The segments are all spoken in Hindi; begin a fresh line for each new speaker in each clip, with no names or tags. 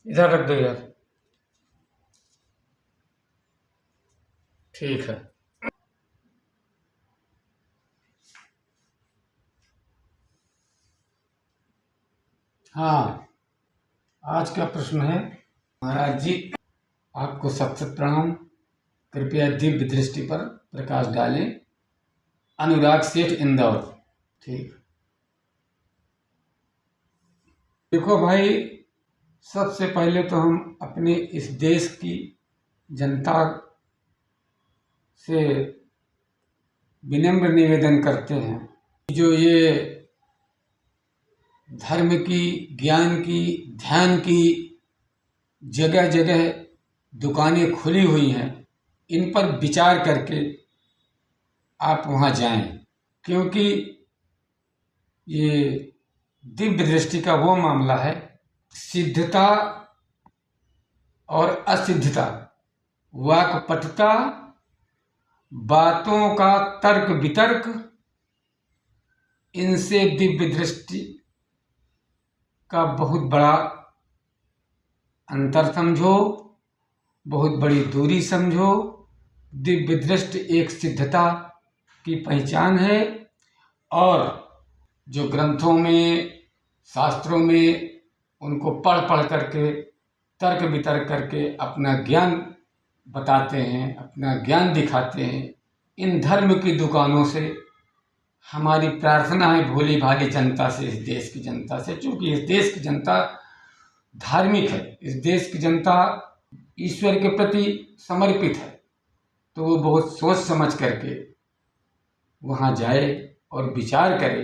इधर रख दो यार। ठीक है। हाँ, आज का प्रश्न है, महाराज जी आपको सत सत प्रणाम। कृपया दिव्य दृष्टि पर प्रकाश डालें। अनुराग सेठ, इंदौर। ठीक। देखो भाई, सबसे पहले तो हम अपने इस देश की जनता से विनम्र निवेदन करते हैं, जो ये धर्म की, ज्ञान की, ध्यान की जगह जगह दुकानें खुली हुई हैं, इन पर विचार करके आप वहाँ जाएं, क्योंकि ये दिव्य दृष्टि का वो मामला है, सिद्धता और असिद्धता, वाक्पटुता, बातों का तर्क वितर्क, इनसे दिव्य दृष्टि का बहुत बड़ा अंतर समझो, बहुत बड़ी दूरी समझो। दिव्य दृष्टि एक सिद्धता की पहचान है, और जो ग्रंथों में, शास्त्रों में उनको पढ़ पढ़ करके, तर्क वितर्क करके अपना ज्ञान बताते हैं, अपना ज्ञान दिखाते हैं, इन धर्म की दुकानों से हमारी प्रार्थना है भोली भाली जनता से, इस देश की जनता से, क्योंकि इस देश की जनता धार्मिक है, इस देश की जनता ईश्वर के प्रति समर्पित है, तो वो बहुत सोच समझ करके वहाँ जाए और विचार करे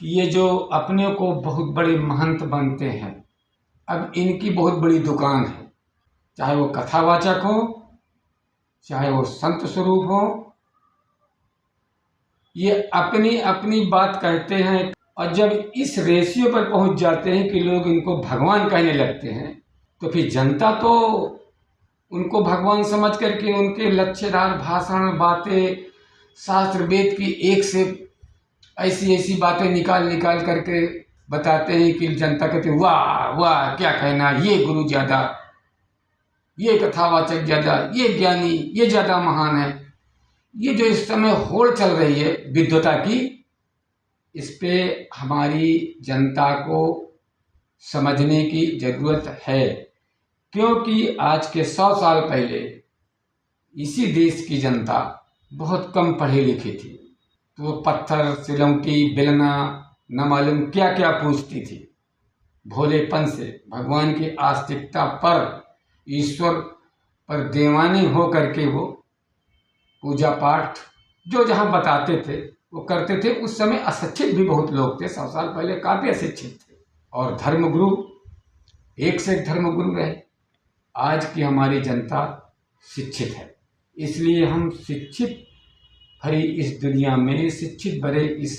कि ये जो अपने को बहुत बड़े महंत बनते हैं, अब इनकी बहुत बड़ी दुकान है, चाहे वो कथावाचक हो, चाहे वो संत स्वरूप हो, ये अपनी अपनी बात कहते हैं, और जब इस रेशियो पर पहुंच जाते हैं कि लोग इनको भगवान कहने लगते हैं, तो फिर जनता तो उनको भगवान समझ करके उनके लच्छेदार भाषण, बातें, शास्त्र वेद की एक से ऐसी ऐसी बातें निकाल निकाल करके बताते हैं कि जनता कहती वाह वाह क्या कहना, ये गुरु ज्यादा, ये कथावाचक ज्यादा, ये ज्ञानी, ये ज्यादा महान है। ये जो इस समय होड़ चल रही है विद्वता की, इस पे हमारी जनता को समझने की जरूरत है, क्योंकि आज के 100 साल पहले इसी देश की जनता बहुत कम पढ़ी लिखी थी, तो वो पत्थर, सिलौटी, बेलना, न मालूम क्या क्या पूछती थी। भोलेपन से, भगवान की आस्तिकता पर, ईश्वर पर दीवानी हो करके वो पूजा पाठ जो जहाँ बताते थे वो करते थे। उस समय अशिक्षित भी बहुत लोग थे, 100 साल पहले काफी अशिक्षित थे, और धर्मगुरु एक से एक धर्मगुरु रहे। आज की हमारी जनता शिक्षित है, इसलिए हम शिक्षित भरी इस दुनिया में, शिक्षित भरे इस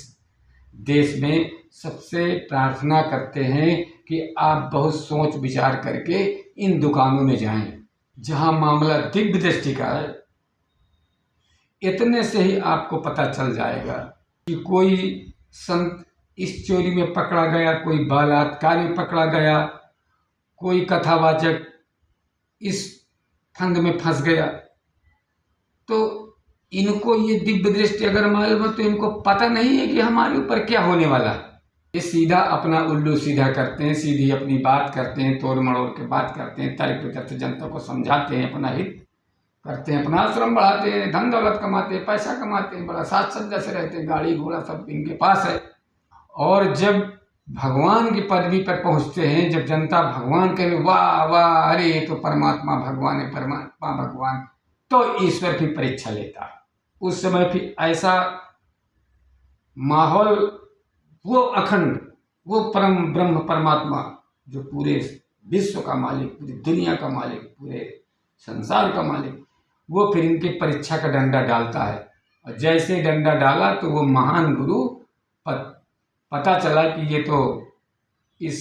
देश में सबसे प्रार्थना करते हैं कि आप बहुत सोच विचार करके इन दुकानों में जाएं, जहां मामला दिव्य दृष्टि का है। इतने से ही आपको पता चल जाएगा कि कोई संत इस चोरी में पकड़ा गया, कोई बलात्कार में पकड़ा गया, कोई कथावाचक इस फंद में फंस गया, तो इनको ये दिव्य दृष्टि अगर मालूम है तो इनको पता नहीं है कि हमारे ऊपर क्या होने वाला है। ये सीधा अपना उल्लू सीधा करते हैं, सीधी अपनी बात करते हैं, तोड़ मड़ोड़ के बात करते हैं, तर्क वितर्क जनता को समझाते हैं, अपना हित करते हैं, अपना आश्रम बढ़ाते हैं, धन दौलत कमाते हैं, पैसा कमाते हैं, बड़ा साज सज्जा से रहते हैं, गाड़ी घोड़ा सब इनके पास है। और जब भगवान की पदवी पर पहुंचते हैं, जब जनता भगवान कहे वाह वाह, अरे तो परमात्मा भगवान है, परमात्मा भगवान, तो ईश्वर की परीक्षा लेता है। उस समय फिर ऐसा माहौल, वो अखंड, वो परम ब्रह्म परमात्मा जो पूरे विश्व का मालिक, पूरी दुनिया का मालिक, पूरे संसार का मालिक, वो फिर इनके परीक्षा का डंडा डालता है। और जैसे डंडा डाला तो वो महान गुरु पता चला कि ये तो इस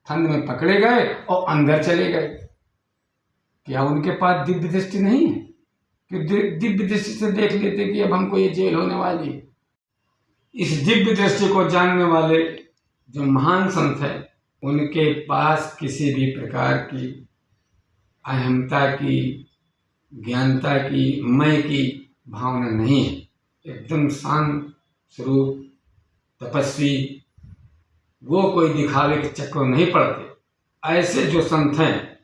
फंद में पकड़े गए और अंदर चले गए। क्या उनके पास दिव्य दृष्टि नहीं है कि दिव्य दृष्टि से देख लेते कि अब हमको ये जेल होने वाली है? इस दिव्य दृष्टि को जानने वाले जो महान संत है, उनके पास किसी भी प्रकार की अहमता की, ज्ञानता की, मैं की भावना नहीं है। एकदम शांत स्वरूप तपस्वी, वो कोई दिखावे के चक्कर नहीं पड़ते। ऐसे जो संत हैं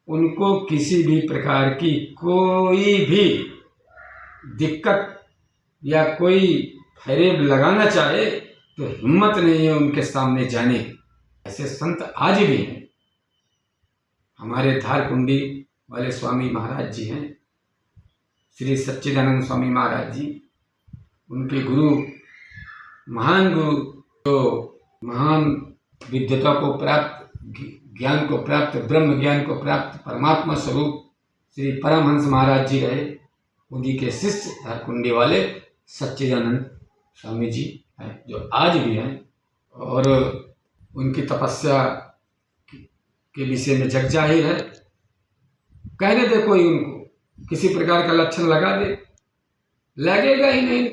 उनको किसी भी प्रकार की कोई भी दिक्कत या कोई फरेब लगाना चाहे तो हिम्मत नहीं है उनके सामने जाने की। ऐसे संत आज भी हैं। हमारे धारकुंडी वाले स्वामी महाराज जी हैं, श्री सच्चिदानंद स्वामी महाराज जी, उनके गुरु, महान गुरु, जो महान विद्वता को प्राप्त, ज्ञान को प्राप्त, ब्रह्म ज्ञान को प्राप्त परमात्मा स्वरूप श्री परमहंस महाराज जी रहे। उन्हीं के शिष्य धारकुंडी वाले सच्चिदानंद स्वामी जी हैं, जो आज भी हैं। और उनकी तपस्या के विषय में जग जाहिर है। कहने दे कोई उनको किसी प्रकार का लक्षण लगा दे, लगेगा ही नहीं।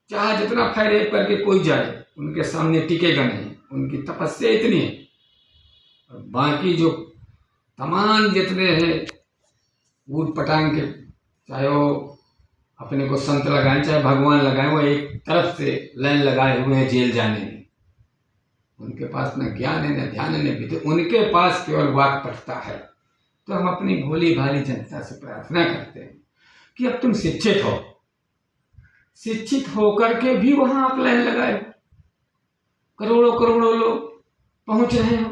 चाहे जितना फैरेब करके कोई जाए, उनके सामने टिकेगा नहीं। उनकी तपस्या इतनी है। और बाकी जो तमाम जितने हैं ऊट पटांग के, चाहे वो अपने को संत लगाएं चाहे भगवान लगाएं, वो एक तरफ से लाइन लगाए हुए हैं जेल जाने में। उनके पास न ज्ञान है, न ध्यान है, न विद्या। उनके पास केवल वाक पटता है। तो हम अपनी भोली भाली जनता से प्रार्थना करते हैं कि अब तुम शिक्षित हो, शिक्षित होकर के भी वहां आप लाइन लगाए हो। करोड़ों करोड़ों लोग पहुंच रहे हो,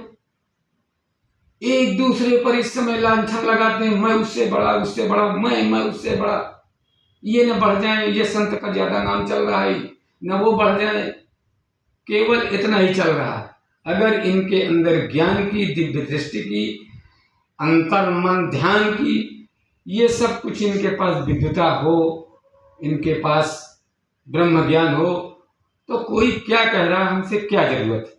एक दूसरे पर इस समय लांछन लगाते हैं, मैं उससे बड़ा, उससे बड़ा, मैं उससे बड़ा। ये न बढ़ जाए, ये संत का ज्यादा नाम चल रहा है, न वो बढ़ जाए, केवल इतना ही चल रहा है। अगर इनके अंदर ज्ञान की, दिव्य दृष्टि की, अंतर मन ध्यान की, ये सब कुछ इनके पास विद्वता हो, इनके पास ब्रह्म ज्ञान हो, तो कोई क्या कह रहा है, हमसे क्या जरूरत है।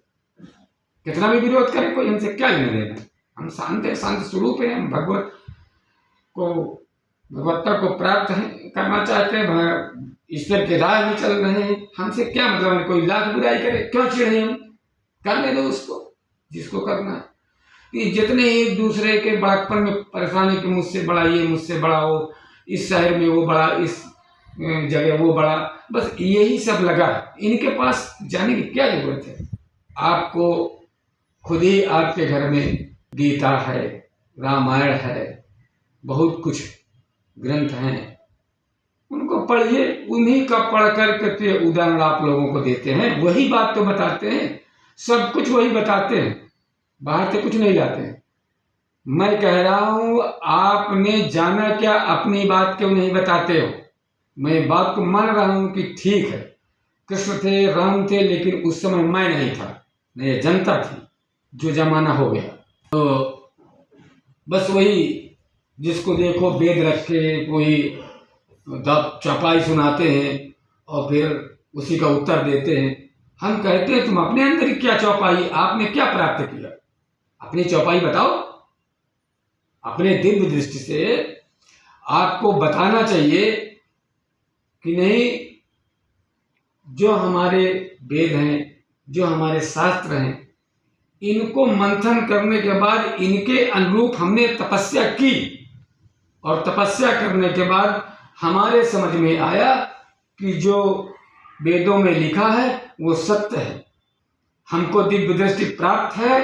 कितना भी विरोध करे कोई, हमसे क्या लेना देना। हम शांत है, शांत स्वरूप है। हम भगवत्ता को प्राप्त करना चाहते हैं, ईश्वर के राह में चल रहे हैं। हमसे क्या मतलब है, कोई लाख बुराई करे, क्यों चिढ़े हम। करने दो उसको जिसको करना है। कि जितने एक दूसरे के बड़कपन में परेशानी कि मुझसे बड़ा ये, मुझसे बड़ा वो, इस शहर में वो बड़ा, इस जगह वो बड़ा, बस यही सब लगा। इनके पास जाने की क्या जरूरत है। आपको खुद ही आपके घर में गीता है, रामायण है, बहुत कुछ ग्रंथ हैं, उनको पढ़िए। उन्हीं का पढ़ करके उदाहरण आप लोगों को देते हैं, वही बात तो बताते हैं, सब कुछ वही बताते हैं, बाहर से कुछ नहीं लाते हैं। मैं कह रहा हूं, आपने जाना क्या, अपनी बात क्यों नहीं बताते हो। मैं बात को मान रहा हूं कि ठीक है, कृष्ण थे, राम थे, लेकिन उस समय मैं नहीं था, ये जनता थी। जो जमाना हो गया, तो बस वही जिसको देखो वेद रखे, कोई चौपाई सुनाते हैं और फिर उसी का उत्तर देते हैं। हम कहते हैं तुम अपने अंदर क्या चौपाई, आपने क्या प्राप्त किया, अपनी चौपाई बताओ। अपने दिव्य दृष्टि से आपको बताना चाहिए कि नहीं, जो हमारे वेद हैं, जो हमारे शास्त्र हैं, इनको मंथन करने के बाद इनके अनुरूप हमने तपस्या की, और तपस्या करने के बाद हमारे समझ में आया कि जो वेदों में लिखा है वो सत्य है, हमको दिव्य दृष्टि प्राप्त है।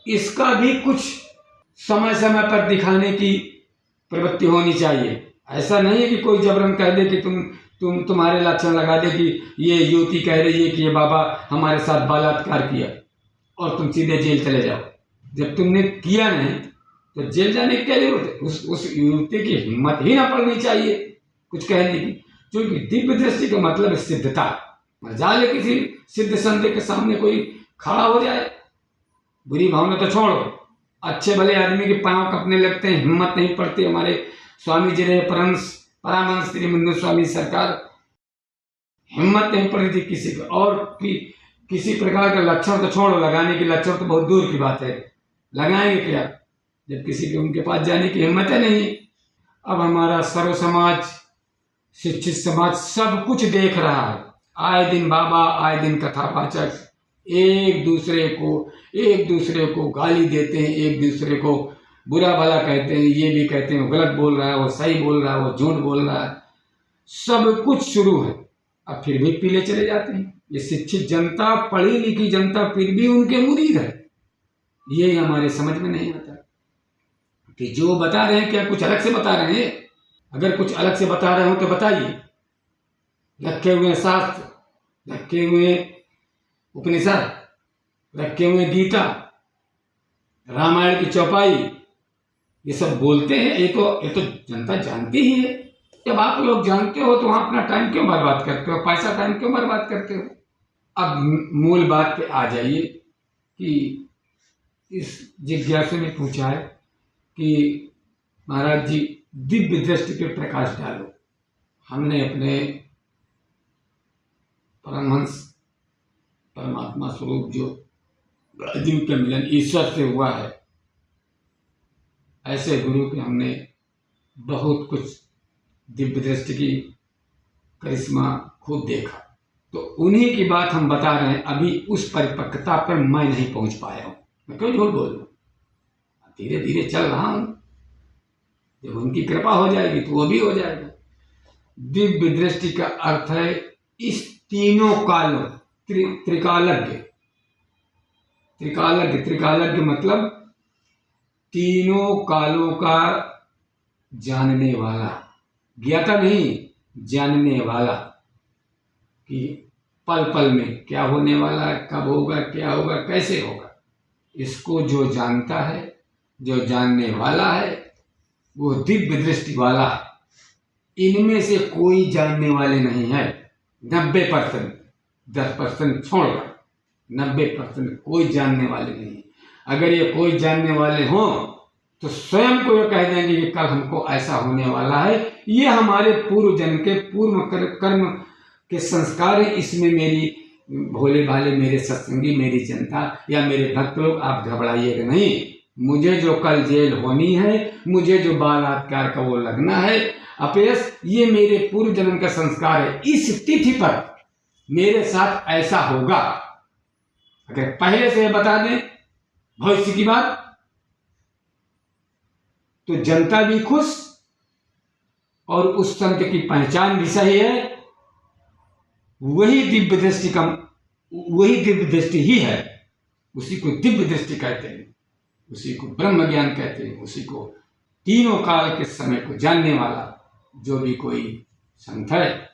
इसका भी कुछ समय समय पर दिखाने की प्रवृत्ति होनी चाहिए। ऐसा नहीं है कि कोई जबरन कह दे कि तुम्हारे लक्षण लगा दे कि ये युवती कह रही है कि ये बाबा हमारे साथ बलात्कार किया, और तुम सीधे जेल चले जाओ। जब तुमने किया नहीं तो जेल जाने की क्या जरूरत है। उस युवती की हिम्मत ही ना पड़नी चाहिए कुछ कहने की, क्योंकि दिव्य दृष्टि का मतलब है सिद्धता। मजाल है किसी सिद्ध संत के सामने कोई खड़ा हो जाए, बुरी भावना तो छोड़ो, अच्छे भले आदमी के पांव कपने लगते हैं, हिम्मत नहीं पड़ती। हमारे स्वामी जी ने परमहंस श्रीमंद स्वामी सरकार, हिम्मत नहीं पड़ी थी किसी को। और किसी प्रकार का लक्षण तो छोड़ो, लगाने की लक्षण तो बहुत दूर की बात है, लगाएंगे क्या जब किसी के उनके पास जाने की हिम्मत है नहीं। अब हमारा सर्व समाज, शिक्षित समाज सब कुछ देख रहा है। आए दिन बाबा, आए दिन कथावाचक, एक दूसरे को गाली देते हैं, एक दूसरे को बुरा भला कहते हैं, ये भी कहते हैं वो गलत बोल रहा है, वो सही बोल रहा है, वो झूठ बोल रहा है, सब कुछ शुरू है। अब फिर भी पीले चले जाते हैं। ये शिक्षित जनता, पढ़ी लिखी जनता फिर भी उनके मुरीद है। ये हमारे समझ में नहीं आता कि जो बता रहे हैं क्या कुछ अलग से बता रहे हैं। अगर कुछ अलग से बता रहे हो तो बताइए। रखे हुए शास्त्र, रखे हुए उपनिषद, रखे हुए गीता, रामायण की चौपाई, ये सब बोलते हैं। ये तो जनता जानती ही है। जब आप लोग जानते हो तो वहां अपना टाइम क्यों बर्बाद करते हो, पैसा टाइम क्यों बर्बाद करते हो। अब मूल बात पे आ जाइए कि इस जिज्ञासु ने पूछा है कि महाराज जी दिव्य दृष्टि पे प्रकाश डालो। हमने अपने परमहंस परमात्मा स्वरूप जो अर्जुन का मिलन ईश्वर से हुआ है, ऐसे गुरु के हमने बहुत कुछ दिव्य दृष्टि की करिश्मा खुद देखा, तो उन्हीं की बात हम बता रहे हैं। अभी उस परिपक्वता पर मैं नहीं पहुंच पाया हूं। मैं क्यों झूठ बोल रहा हूं, धीरे धीरे चल रहा हूं। जब उनकी कृपा हो जाएगी तो वो भी हो जाएगा। दिव्य दृष्टि का अर्थ है इस तीनों कालों, त्रिकालज्ञ। त्रिकालज्ञ मतलब तीनों कालों का जानने वाला, ज्ञाता नहीं, जानने वाला कि पल पल में क्या होने वाला है, कब होगा, क्या होगा, कैसे होगा। इसको जो जानता है, जो जानने वाला है, वो दिव्य दृष्टि वाला है। इनमें से कोई जानने वाले नहीं है। 90%, 10% छोड़कर 90% कोई जानने वाले नहीं है। अगर ये कोई जानने वाले हों तो स्वयं को ये कह देंगे कि कल हमको ऐसा होने वाला है। ये हमारे पूर्व जन्म के पूर्व कर्म के संस्कार है। इसमें मेरी भोले भाले मेरे सत्संगी, मेरी जनता या मेरे भक्त लोग, आप घबराइएगा नहीं। मुझे जो कल जेल होनी है, मुझे जो बलात्कार का वो लगना है, अपयश, ये मेरे पूर्व जन्म का संस्कार है। इस तिथि पर मेरे साथ ऐसा होगा। अगर पहले से बता दें भविष्य की बात, तो जनता भी खुश और उस संत की पहचान भी सही है। वही दिव्य दृष्टि ही है। उसी को दिव्य दृष्टि कहते हैं, उसी को ब्रह्म ज्ञान कहते हैं, उसी को तीनों काल के समय को जानने वाला जो भी कोई संत है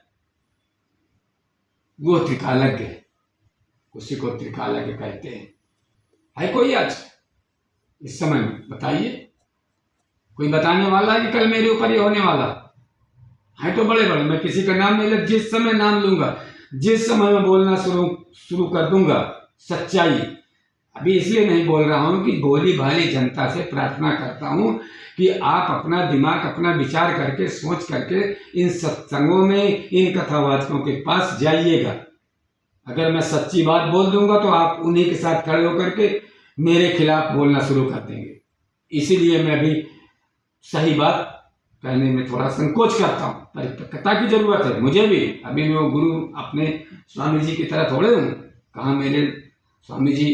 वो त्रिकालज्ञ है। उसी को त्रिकालज्ञ कहते हैं। है कोई आज इस समय में बताइए, कोई बताने वाला है कि कल मेरे ऊपर ये होने वाला है? तो बड़े बड़े, मैं किसी का नाम नहीं ले, जिस समय नाम लूंगा, जिस समय मैं बोलना शुरू कर दूंगा सच्चाई। अभी इसलिए नहीं बोल रहा हूं कि भोली भाली जनता से प्रार्थना करता हूं कि आप अपना दिमाग, अपना विचार करके, सोच करके इन सत्संगों में, इन कथावाचकों के पास जाइएगा। अगर मैं सच्ची बात बोल दूंगा तो आप उन्हीं के साथ खड़े होकर के मेरे खिलाफ बोलना शुरू कर देंगे। इसीलिए मैं अभी सही बात कहने में थोड़ा संकोच करता हूँ। परिपक्वता की जरूरत है मुझे भी। अभी मैं वो गुरु अपने स्वामी जी की तरह थोड़े हूँ। कहाँ मेरे स्वामी जी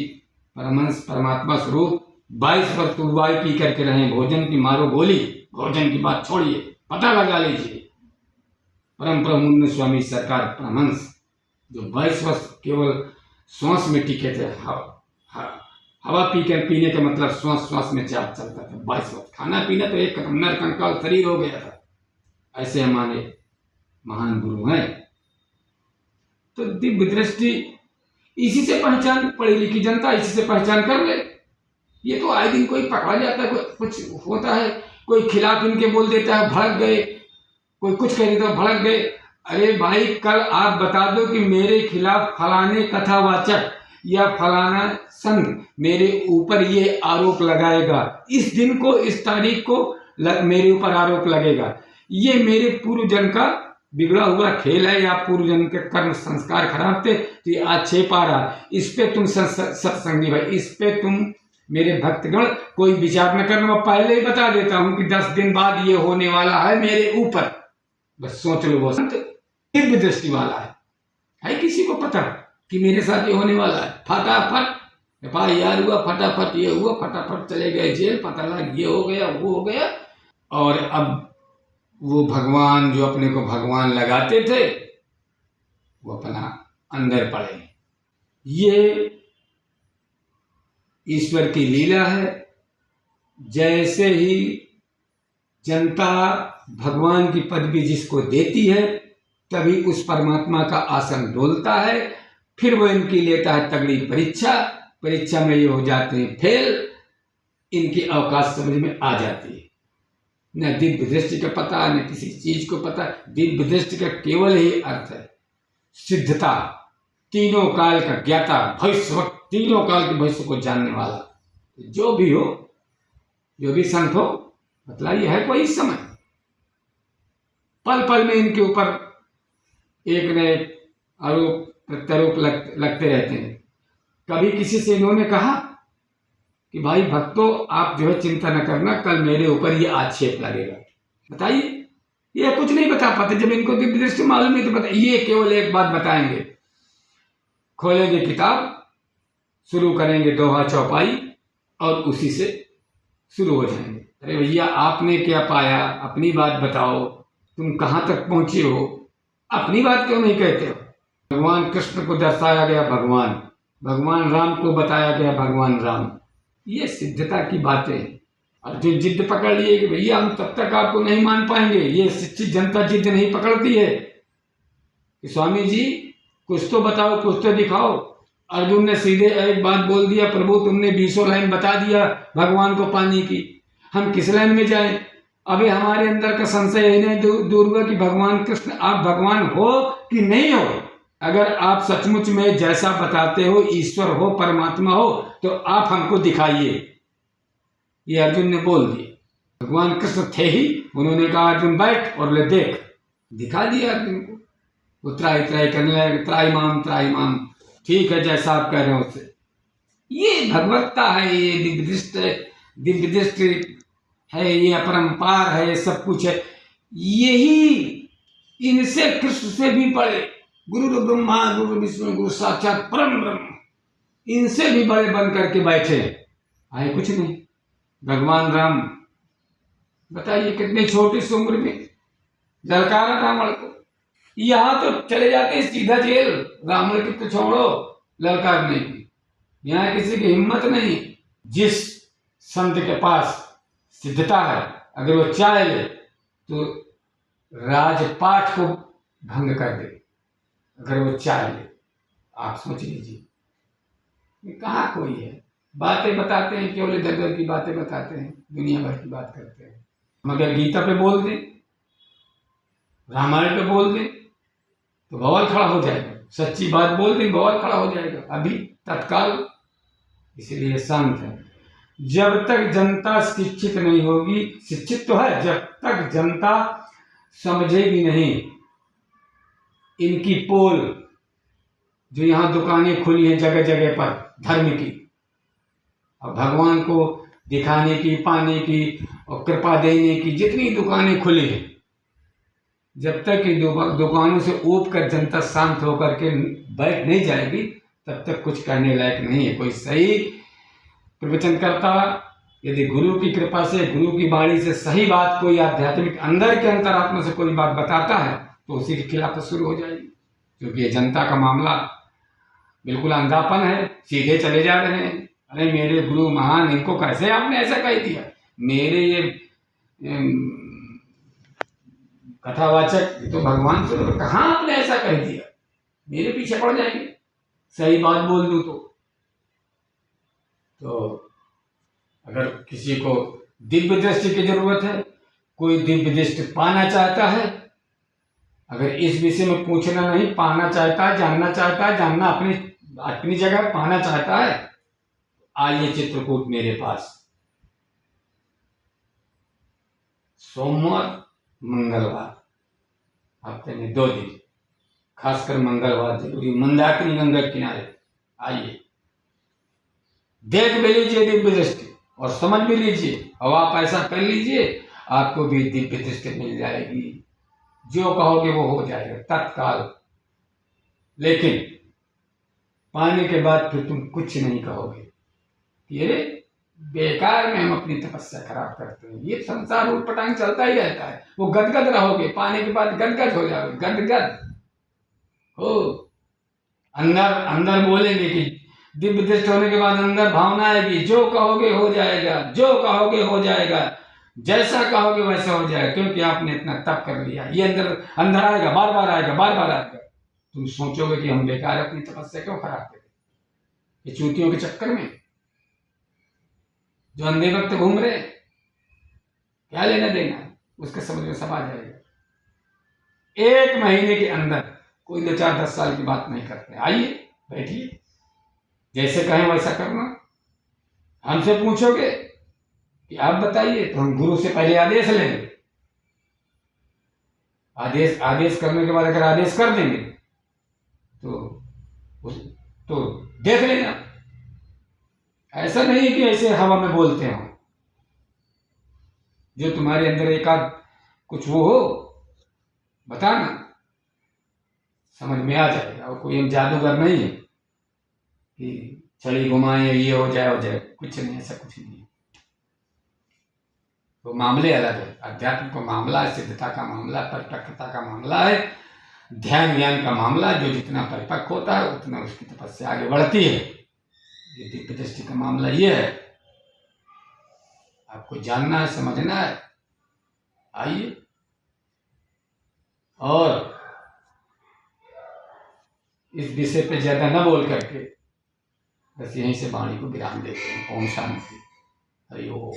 परमहंस परमात्मा स्वरूप 22 वर्ष तुरवाई पी करके रहे। भोजन की मारो गोली, भोजन की बात छोड़िए, पता लगा लीजिए। परम प्रमुन्न स्वामी सरकार परमहंस जो 22 वर्ष केवल श्वास में टिके थे। हवा पीने का मतलब श्वास में चाप चलता था। 22 वर्ष खाना पीना तो एक नरकंकाल शरीर हो गया था। ऐसे हमारे महान गुरु हैं। तो दिव्य दृष्टि इसी से पहचान, पढ़ी लिखी जनता इसी से पहचान कर ले। ये तो आए दिन कोई पकड़ा जाता है, कुछ होता है, कोई खिलाफ इनके बोल देता है, भड़क गए, कोई कुछ कह देता है, भड़क गए। अरे भाई, कल आप बता दो कि मेरे खिलाफ फलाने कथावाचक या फलाना संत मेरे ऊपर ये आरोप लगाएगा, इस दिन को, इस तारीख को मेरे ऊपर आरोप लगेगा। ये मेरे पूर्व जन्म का बिगड़ा हुआ खेल है, या पूर्व जन्म के कर्म संस्कार खराब थे तो ये आज छे पा रहा। इस पे तुम सत्संगी भाई, इस पे तुम मेरे भक्तगण कोई विचार न करना। मैं पहले ही बता देता हूं कि 10 दिन बाद ये होने वाला है मेरे ऊपर। बस सोच लो, वो संत दिव्य दृष्टि वाला है किसी को पता? कि मेरे साथ ये होने वाला है, फटाफट FIR हुआ, फटाफट ये हुआ, फटाफट चले गए जेल, पता लगा ये हो गया वो हो गया। और अब वो भगवान जो अपने को भगवान लगाते थे वो अपना अंदर पड़े। ये ईश्वर की लीला है। जैसे ही जनता भगवान की पदवी जिसको देती है तभी उस परमात्मा का आसन डोलता है। फिर वो इनकी लेता है तगड़ी परीक्षा, परीक्षा में ये हो जाते हैं फेल, इनकी औकात समझ में आ जाती है। न दिव्य दृष्टि का पता, न किसी चीज को पता। दिव्य दृष्टि का केवल ही अर्थ है सिद्धता, तीनों काल का ज्ञाता, भविष्य, तीनों काल के भविष्य को जानने वाला। जो भी हो, जो भी संत हो, मतलब यह है कोई समय पल पल में इनके ऊपर एक नए आरोप प्रत्यारोप लगते रहते हैं। कभी किसी से इन्होंने कहा कि भाई भक्तों आप जो है चिंता न करना, कल मेरे ऊपर ये आक्षेप लगेगा। बताइए, ये कुछ नहीं बता पाते। जब इनको दिव्य दृष्टि मालूम है तो बताइए। ये केवल एक बात बताएंगे, खोलेंगे किताब, शुरू करेंगे दोहा चौपाई और उसी से शुरू हो जाएंगे। अरे भैया आपने क्या पाया, अपनी बात बताओ, तुम कहाँ तक पहुंचे हो, अपनी बात क्यों नहीं कहते हो। भगवान कृष्ण को दर्शाया गया भगवान, भगवान राम को बताया गया भगवान राम। ये सिद्धता की बातें। और जो जिद पकड़ लिए कि भैया हम तब तक आपको नहीं मान पाएंगे, ये शिक्षित जनता जिद नहीं पकड़ती है कि स्वामी जी कुछ तो बताओ, कुछ तो दिखाओ। अर्जुन ने सीधे एक बात बोल दिया, प्रभु तुमने 20 लाइन बता दिया भगवान को पाने की, हम किस लाइन में जाएं। अभी हमारे अंदर का संशय इन्हें दूर हुआ कि भगवान कृष्ण आप भगवान हो कि नहीं हो। अगर आप सचमुच में जैसा बताते हो ईश्वर हो, परमात्मा हो, तो आप हमको दिखाइए। ये अर्जुन ने बोल दिया। भगवान कृष्ण थे ही, उन्होंने कहा अर्जुन बैठ और ले देख। दिखा दिया अर्जुन को। वो त्राई त्राई करने लगे, त्राईमाम त्राईमाम, ठीक है जैसा आप कह रहे हो उससे। ये भगवत्ता है, ये दिव्य दृष्टि है, ये अपरंपार है, ये सब कुछ है। यही इनसे कृष्ण से भी बड़े, गुरु ब्रह्मा गुरु विष्णु गुरु साक्षात परम ब्रह्म, इनसे भी बड़े बन करके बैठे आए कुछ नहीं। भगवान राम बताइए कितनी छोटी सी उम्र में ललकारा रावण को। यहां तो चले जाते सीधा जेल, रावण की तो छोड़ो ललकारने की, यहाँ किसी की हिम्मत नहीं। जिस संत के पास सिद्धता है, अगर वो चाहे ले तो राजपाठ को भंग कर दे, अगर वो चाहे ले। आप सोच लीजिए, कहाँ कोई है। बातें बताते हैं, केवल इधर की बातें बताते हैं, दुनिया भर की बात करते हैं। मगर गीता पे बोल दें, रामायण पे बोल दें तो बवाल खड़ा हो जाएगा। सच्ची बात बोल दें बवाल खड़ा हो जाएगा अभी तत्काल। इसलिए शांत है। जब तक जनता शिक्षित नहीं होगी, शिक्षित तो है, जब तक जनता समझेगी नहीं इनकी पोल, जो यहाँ दुकानें खुली हैं जगह जगह पर धर्म की, और भगवान को दिखाने की, पाने की और कृपा देने की जितनी दुकानें खुली हैं, जब तक इन दुकानों से ऊब कर जनता शांत होकर के बैठ नहीं जाएगी तब तक कुछ करने लायक नहीं है। कोई सही प्रवचन करता, यदि गुरु की कृपा से, गुरु की वाणी से सही बात कोई आध्यात्मिक अंदर के अंतरात्मा से कोई बात बताता है तो उसी के खिलाफ शुरू हो जाएगी। क्योंकि ये जनता का मामला बिल्कुल अंधापन है, सीधे चले जा रहे हैं। अरे मेरे गुरु महान, इनको कैसे आपने ऐसा कह दिया। मेरे ये कथावाचक तो भगवान से कहाँ आपने ऐसा कह दिया, मेरे पीछे पड़ जाएंगे सही बात बोल दूं तो अगर किसी को दिव्य दृष्टि की जरूरत है, कोई दिव्य दृष्टि पाना चाहता है, अगर इस विषय में पूछना नहीं, पाना चाहता है, जानना चाहता है, जानना अपनी जगह पाना चाहता है, आइए चित्रकूट मेरे पास। सोमवार मंगलवार हफ्ते में 2 दिन, खासकर मंगलवार जरूरी, मंदाकिनी गंगा किनारे आइए, देख भी लीजिए दिव्य दृष्टि और समझ भी लीजिए। और आप ऐसा कर लीजिए, आपको भी दिव्य दृष्टि मिल जाएगी। जो कहोगे वो हो जाएगा तत्काल। लेकिन पाने के बाद फिर तुम कुछ नहीं कहोगे कि अरे बेकार में हम अपनी तपस्या खराब करते हैं। ये संसार उटपटांग चलता ही रहता है। वो गदगद रहोगे, पाने के बाद गदगद हो जाओगे, गदगद हो। अंदर अंदर बोलेंगे कि दिव्य दृष्टि होने के बाद अंदर भावना आएगी, जो कहोगे हो जाएगा, जो कहोगे हो जाएगा, जैसा कहोगे वैसा हो जाएगा, क्योंकि आपने इतना तप कर लिया। ये अंदर अंदर आएगा, बार बार आएगा, बार बार आएगा। तुम सोचोगे कि हम बेकार अपनी तपस्या क्यों खराब करें, ये चूतियों के चक्कर में जो अंधे वक्त घूम रहे, क्या लेना देना, उसके समझ में सब आ जाएगा। 1 महीने के अंदर, कोई 2 4 10 साल की बात नहीं करते। आइए बैठिए, जैसे कहें वैसा करना। हमसे पूछोगे कि आप बताइए, तो हम गुरु से पहले आदेश लेंगे। आदेश करने के बाद अगर आदेश कर देंगे तो देख लेना। ऐसा नहीं कि ऐसे हवा में बोलते हो। जो तुम्हारे अंदर एक आध कुछ वो हो, बताना, समझ में आ जाएगा। और कोई हम जादूगर नहीं है कि छड़ी घुमाए ये हो जाए, कुछ नहीं, ऐसा कुछ नहीं है। तो मामले अलग है। अध्यात्म का मामला है, सिद्धता का मामला, परिपक्वता का मामला है, ध्यान ज्ञान का मामला। जो जितना परिपक्व होता है उतना उसकी तपस्या आगे बढ़ती है। ये दिव्य दृष्टि का मामला ये है। आपको जानना है, समझना है, आइए। और इस विषय पे ज्यादा न बोल करके बस यहीं से वाणी को विराम देते हैं। ओम शांति, हरि ओम।